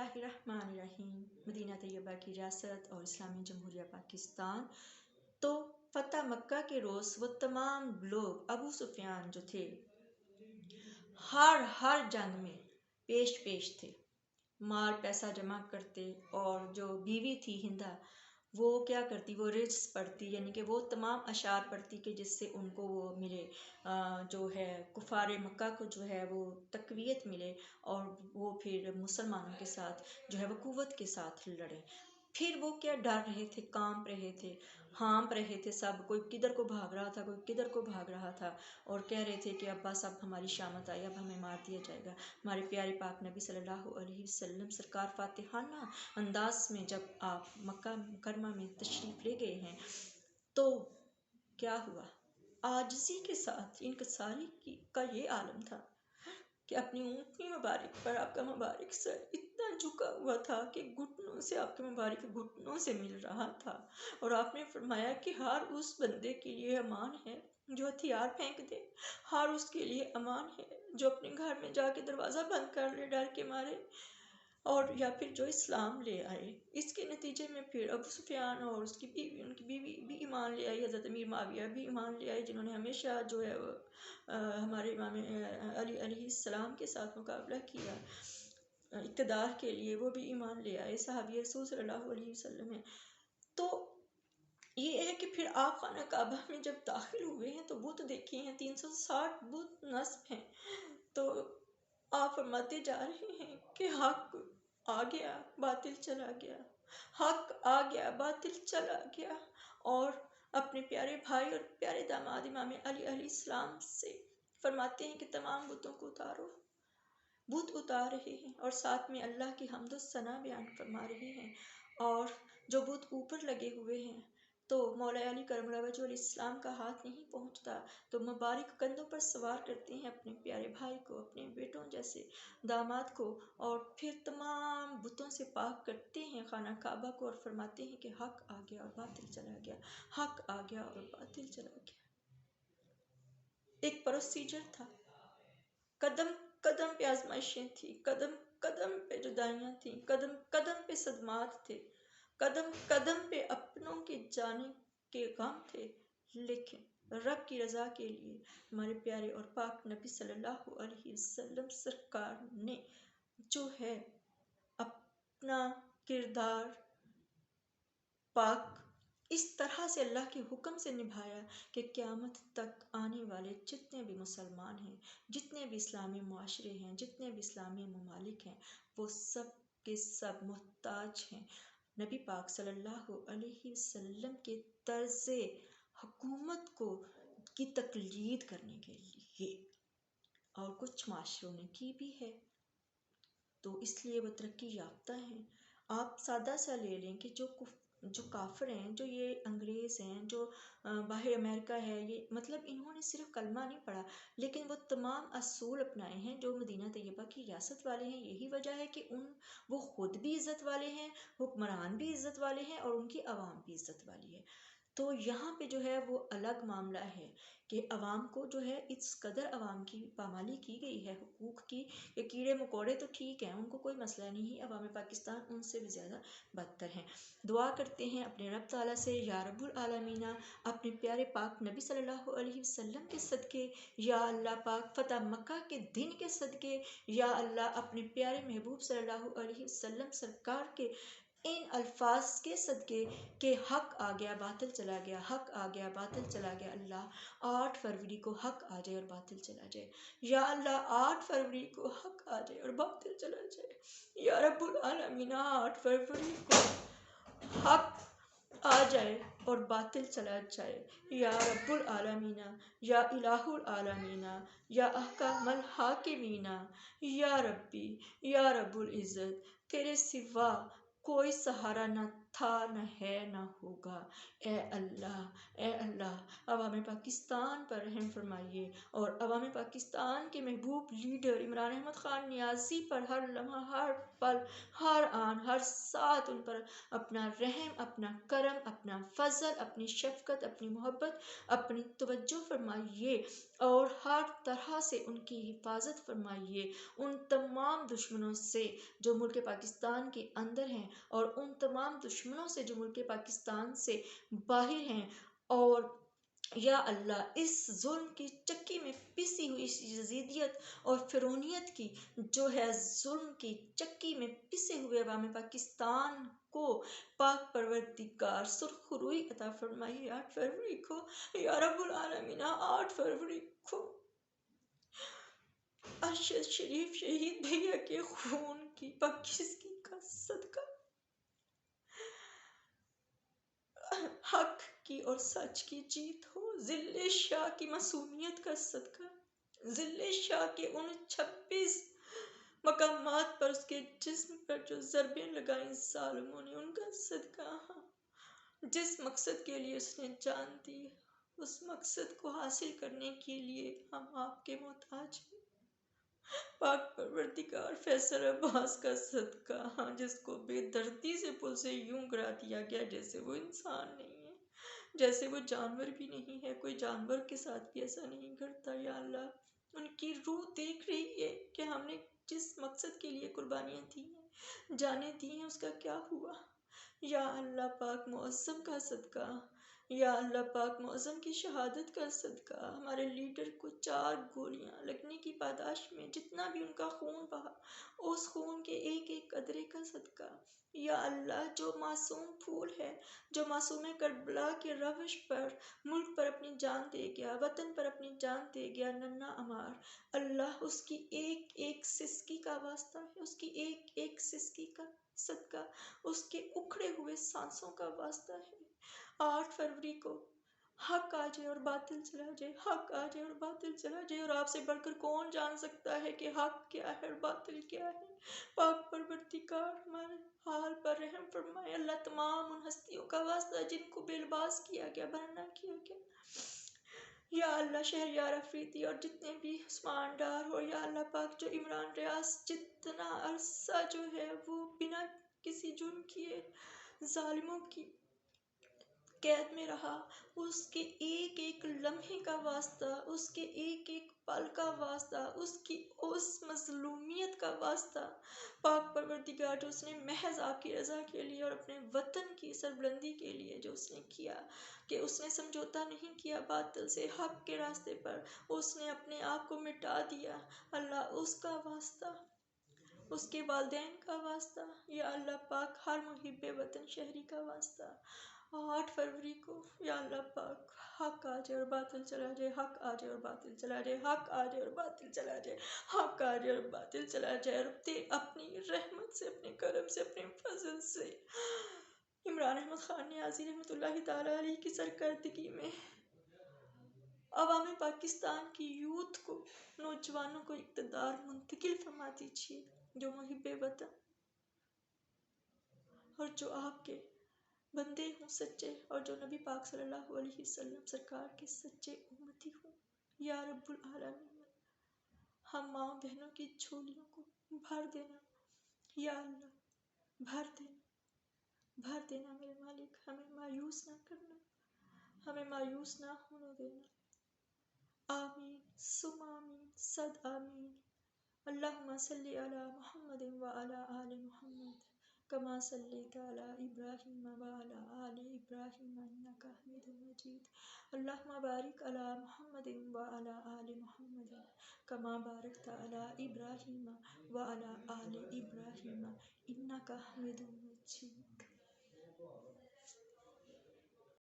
اللہ الرحمن الرحیم۔ مدینہ طیبہ کی ریاست اور اسلامی جمہوریہ پاکستان۔ تو فتح مکہ کے روز وہ تمام لوگ ابو سفیان جو تھے ہر جنگ میں پیش تھے، مال پیسہ جمع کرتے، اور جو بیوی تھی ہندہ وہ کیا کرتی، وہ رجس پڑھتی، یعنی کہ وہ تمام اشعار پڑھتی کہ جس سے ان کو وہ ملے، جو ہے کفار مکہ کو جو ہے وہ تقویت ملے اور وہ پھر مسلمانوں کے ساتھ جو ہے وہ قوت کے ساتھ لڑے۔ پھر وہ کیا ڈر رہے تھے، کانپ رہے تھے، ہانپ رہے تھے، سب کوئی کدھر کو بھاگ رہا تھا، کوئی کدھر کو بھاگ رہا تھا، اور کہہ رہے تھے کہ ابا اب ہماری شامت آئی، اب ہمیں مار دیا جائے گا۔ ہمارے پیارے پاک نبی صلی اللہ علیہ وسلم سرکار فاتحانہ انداز میں جب آپ مکہ مکرمہ میں تشریف لے گئے ہیں تو کیا ہوا، عاجزی کے ساتھ انکساری کا یہ عالم تھا کہ اپنی اونٹنی مبارک پر آپ کا مبارک سر اتنا جھکا ہوا تھا کہ گھٹنوں سے آپ کے مبارک گھٹنوں سے مل رہا تھا، اور آپ نے فرمایا کہ ہر اس بندے کے لیے امان ہے جو ہتھیار پھینک دے، ہر اس کے لیے امان ہے جو اپنے گھر میں جا کے دروازہ بند کر لے ڈر کے مارے، اور یا پھر جو اسلام لے آئے۔ اس کے نتیجے میں پھر ابو سفیان اور اس کی بیوی، ان کی بیوی بھی ایمان لے آئی، حضرت امیر معاویہ بھی ایمان لے آئے، جنہوں نے ہمیشہ جو ہے ہمارے امام علی علیہ السلام کے ساتھ مقابلہ کیا اقتدار کے لیے، وہ بھی ایمان لے آئے، صحابی رسول صلی اللہ علیہ وسلم ہیں۔ تو یہ ہے کہ پھر آپ خانہ کعبہ میں جب داخل ہوئے ہیں تو بت دیکھے ہیں، 360 بت نصب ہیں، تو آپ فرماتے جا رہے ہیں کہ حق آ گیا باطل چلا گیا، حق آ گیا باطل چلا گیا، اور اپنے پیارے بھائی اور پیارے داماد امام علی علیہ السلام سے فرماتے ہیں کہ تمام بتوں کو اتارو۔ بت اتار رہے ہیں اور ساتھ میں اللہ کی حمد و ثنا بیان فرما رہے ہیں، اور جو بت اوپر لگے ہوئے ہیں تو مولا علی کرم اللہ وجہہ علیہ السلام کا ہاتھ نہیں پہنچتا، تو مبارک کندھوں پر سوار کرتے ہیں اپنے پیارے بھائی کو، اپنے بیٹوں جیسے داماد کو، اور پھر تمام بتوں سے پاک کرتے ہیں خانہ کعبہ کو، اور فرماتے ہیں کہ حق آ گیا اور باطل چلا گیا، حق آ گیا اور باطل چلا گیا۔ ایک پروسیجر تھا، قدم قدم پہ آزمائشیں تھیں، قدم قدم پہ جدائیاں تھیں، قدم قدم پہ صدمات تھے، قدم قدم پہ اپنوں کے جانے کے غم تھے، لیکن رب کی رضا کے لیے ہمارے پیارے اور پاک نبی صلی اللہ علیہ وسلم سرکار نے جو ہے اپنا کردار پاک اس طرح سے اللہ کے حکم سے نبھایا کہ قیامت تک آنے والے جتنے بھی مسلمان ہیں، جتنے بھی اسلامی معاشرے ہیں، جتنے بھی اسلامی ممالک ہیں، وہ سب کے سب محتاج ہیں نبی پاک صلی اللہ علیہ وسلم کے طرز حکومت کی تقلید کرنے کے لیے، اور کچھ معاشروں نے کی بھی ہے تو اس لیے وہ ترقی یافتہ ہیں۔ آپ سادہ سا لے لیں کہ جو کافر ہیں، جو یہ انگریز ہیں، جو باہر امریکہ ہے، یہ مطلب انہوں نے صرف کلمہ نہیں پڑھا لیکن وہ تمام اصول اپنائے ہیں جو مدینہ طیبہ کی ریاست والے ہیں۔ یہی وجہ ہے کہ وہ خود بھی عزت والے ہیں، حکمران بھی عزت والے ہیں، اور ان کی عوام بھی عزت والی ہے۔ تو یہاں پہ جو ہے وہ الگ معاملہ ہے کہ عوام کو جو ہے اس قدر عوام کی پامالی کی گئی ہے حقوق کی، یہ کیڑے مکوڑے تو ٹھیک ہیں، ان کو کوئی مسئلہ نہیں، عوام پاکستان ان سے بھی زیادہ بدتر ہیں۔ دعا کرتے ہیں اپنے رب تعالیٰ سے، یا رب العالمین اپنے پیارے پاک نبی صلی اللہ علیہ وسلم کے صدقے، یا اللہ پاک فتح مکہ کے دن کے صدقے، یا اللہ اپنے پیارے محبوب صلی اللہ علیہ وسلم سرکار کے ان الفاظ کے صدقے کہ حق آ گیا باطل چلا گیا، حق آ گیا باطل چلا گیا، اللہ 8 فروری کو حق آ جائے اور باطل چلا جائے، یا اللہ 8 فروری کو حق آ جائے اور باطل چلا جائے، یا رب العالمین 8 فروری کو حق آ جائے اور باطل چلا جائے، یا رب العالمین، یا الہ العالمین، یا احکم الحاکمین، یا ربی، یا رب العزت، تیرے سوا کوئی سہارا نہ تھا نہ ہے نہ ہوگا۔ اے اللہ عوام پاکستان پر رحم فرمائیے اور عوام پاکستان کے محبوب لیڈر عمران احمد خان نیازی پر ہر لمحہ، ہر پل، ہر آن، ہر ساتھ ان پر اپنا رحم، اپنا کرم، اپنا فضل، اپنی شفقت، اپنی محبت، اپنی توجہ فرمائیے اور ہر طرح سے ان کی حفاظت فرمائیے، ان تمام دشمنوں سے جو ملک پاکستان کے اندر ہیں اور ان تمام دشمنوں سے جو ملک پاکستان سے باہر ہیں۔ اور یا اللہ اس ظلم کی چکی میں پسی ہوئی اس یزیدیت اور فرعونیت کی جو ہے ظلم کی چکی میں پسے ہوئے عوام پاکستان کو پاک پروردگار سرخ روئی عطا فرمائیے۔ 8 فروری کو یا رب العالمین، 8 فروری کو ارشد شریف شہید بھیا کے خون کی پاکیزگی کا صدقہ، حق کی اور سچ کی جیت ہو، ذل شاہ کی معصومیت کا صدقہ، ذل شاہ کے ان 26 مقامات پر اس کے جسم پر جو ضربیں لگائیں ظالموں نے، ان کا صدقہ، جس مقصد کے لیے اس نے جان دی، اس مقصد کو حاصل کرنے کے لیے ہم آپ کے محتاج ہیں۔ پاک پروردگار فیصل عباس کا صدقہ، جس کو بے دردی سے پل سے یوں گرا دیا گیا جیسے وہ انسان نہیں ہے، جیسے وہ جانور بھی نہیں ہے، کوئی جانور کے ساتھ بھی ایسا نہیں کرتا۔ یا اللہ ان کی روح دیکھ رہی ہے کہ ہم نے جس مقصد کے لیے قربانیاں دی ہیں، جانیں دی ہیں، اس کا کیا ہوا۔ یا اللہ پاک معظم کا صدقہ، یا اللہ پاک معظم کی شہادت کا صدقہ، ہمارے لیڈر کو 4 گولیاں لگنے کی پاداش میں جتنا بھی ان کا خون بہا، اس خون کے ایک ایک قطرے کا صدقہ۔ یا اللہ جو معصوم پھول ہے، جو معصوم کربلا کے روش پر ملک پر اپنی جان دے گیا، وطن پر اپنی جان دے گیا، ننھا عمار، اللہ اس کی ایک ایک سسکی کا واسطہ ہے، اس کی ایک ایک سسکی کا صدقہ، اس کے اکھڑے ہوئے سانسوں کا واسطہ ہے۔ 8 فروری کو حق آ جائے اور باطل چلا جائے، حق آ جائے اور باطل چلا جائے، اور آپ سے بڑھ کر کون جان سکتا ہے کہ حق کیا ہے اور باطل کیا ہے۔ پاک پروردگار ہمارے حال پر رحم فرمائے۔ اللہ تمام ان ہستیوں کا واسطہ جن کو بے لباس کیا گیا، برہنہ کیا گیا، یا اللہ شہریار افریدی اور جتنے بھی عثمان ڈار ہو، یا اللہ پاک جو عمران ریاض جتنا عرصہ جو ہے وہ بنا کسی جرم کیے ظالموں کی قید میں رہا، اس کے ایک ایک لمحے کا واسطہ، اس کے ایک ایک پل کا واسطہ، اس کی اس مظلومیت کا واسطہ، پاک پروردگار جو اس نے محض آپ کی رضا کے لیے اور اپنے وطن کی سربلندی کے لیے جو اس نے کیا، کہ اس نے سمجھوتا نہیں کیا باطل سے، حق کے راستے پر اس نے اپنے آپ کو مٹا دیا، اللہ اس کا واسطہ، اس کے والدین کا واسطہ، یا اللہ پاک ہر محب وطن شہری کا واسطہ۔ 8 فروری کو یا اللہ پاک حق آ جائے اور باطل چلا جائے، حق آ جائے اور باطل چلا جائے، حق آ جائے اور باطل چلا جائے، حق آ جائے اور باطل چلا جائے، اور اپنی رحمت سے، اپنے کرم سے، اپنے فضل سے عمران احمد خان نیازی رحمۃ اللہ تعالیٰ علیہ کی سرکردگی میں عوام پاکستان کی یوتھ کو، نوجوانوں کو اقتدار منتقل فرما دیجیے، جو محب وطن اور جو آپ کے بندے ہوں سچے، اور جو نبی پاک صلی اللہ علیہ وسلم سرکار کے سچے امتی ہوں۔ یا رب العالمین ہم ماں بہنوں کی جھولیوں کو بھر دینا، یا اللہ بھر دینا، بھر دینا میرے مالک، ہمیں مایوس نہ کرنا، ہمیں مایوس نہ ہونے دینا۔ آمین ثم آمین، صد آمین۔ اللہم صلی علی محمد وعلی آل محمد کما صلیت علی ابراہیم وعلی آل ابراہیم انک حمید مجید۔ اللہم بارک علی محمد وعلی آل محمد کما بارکت علی ابراہیم وعلی آل ابراہیم انک حمید مجید۔